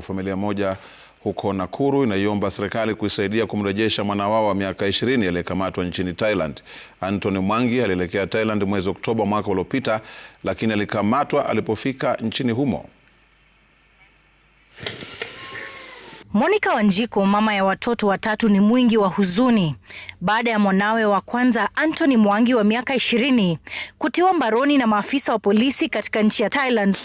Familia moja huko Nakuru inaiomba serikali kuisaidia kumrejesha mwana wao wa miaka 20 aliyekamatwa nchini Thailand. Anthony Mwangi alielekea Thailand mwezi Oktoba mwaka uliopita, lakini alikamatwa alipofika nchini humo. Monica Wanjiku, mama ya watoto watatu, ni mwingi wa huzuni baada ya mwanawe wa kwanza Anthony Mwangi wa miaka 20 kutiwa mbaroni na maafisa wa polisi katika nchi ya Thailand.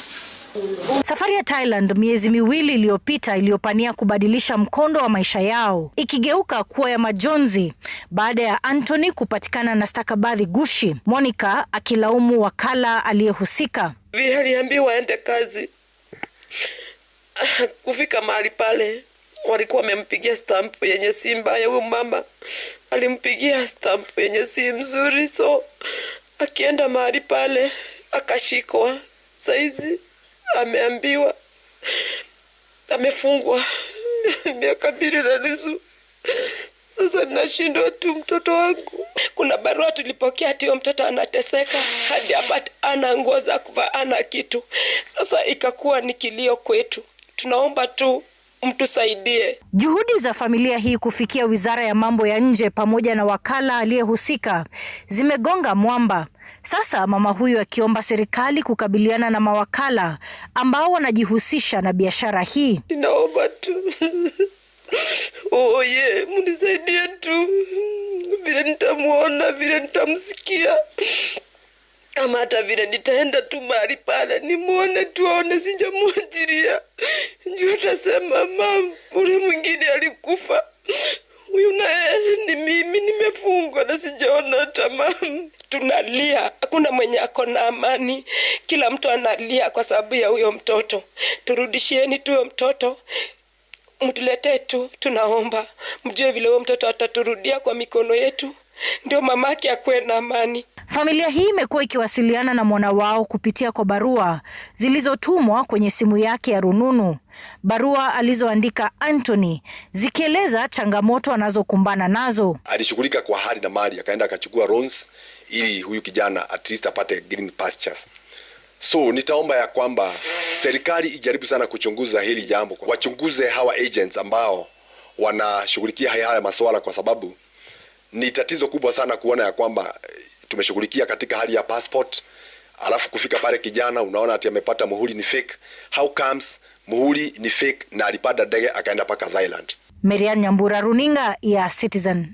Safari ya Thailand miezi miwili iliyopita iliyopania kubadilisha mkondo wa maisha yao ikigeuka kuwa ya majonzi baada ya Anthony kupatikana na stakabadhi gushi, Monica akilaumu wakala aliyehusika. Vile aliambiwa aende kazi, kufika mahali pale walikuwa wamempigia stamp yenye si mbaya. Huyo mama alimpigia stamp yenye si mzuri, so akienda mahali pale akashikwa. Saizi ameambiwa amefungwa miaka 2.5. Sasa ninashindwa tu mtoto wangu. Kuna barua tulipokea ati mtoto anateseka hadi hapa ana nguo za kuvaa, ana kitu. Sasa ikakuwa ni kilio kwetu. Tunaomba tu mtusaidie. Juhudi za familia hii kufikia Wizara ya Mambo ya Nje pamoja na wakala aliyehusika zimegonga mwamba. Sasa mama huyu akiomba serikali kukabiliana na mawakala wanajihusisha na biashara hii. Ninaomba tu mnisaidie tu, vile nitamuona, vile nitamsikia, ama hata vile nitaenda tu mahali pale nimuone tu, aone sijamuajiria. Njoo atasema mama, ule mwingine alikufa, huyu naye ni mimi nimefungwa na sijaona tamam. Tunalia, hakuna mwenye ako na amani. Kila mtu analia kwa sababu ya huyo mtoto. Turudishieni tu huyo mtoto, mtuletee tu, tunaomba. Mjue vile huyo mtoto ataturudia kwa mikono yetu, ndio mamake akuwe na amani. Familia hii imekuwa ikiwasiliana na mwana wao kupitia kwa barua zilizotumwa kwenye simu yake ya rununu. Barua alizoandika Anthony zikieleza changamoto anazokumbana nazo. Alishughulika kwa hali na mali, akaenda akachukua loans ili huyu kijana at least apate green pastures. So nitaomba ya kwamba serikali ijaribu sana kuchunguza hili jambo. Wachunguze hawa agents ambao wanashughulikia haya masuala, kwa sababu ni tatizo kubwa sana kuona ya kwamba tumeshughulikia katika hali ya passport, alafu kufika pale kijana unaona ati amepata muhuri ni fake. How comes muhuri ni fake na alipanda ndege akaenda paka Thailand? Marian Nyambura, runinga ya Citizen.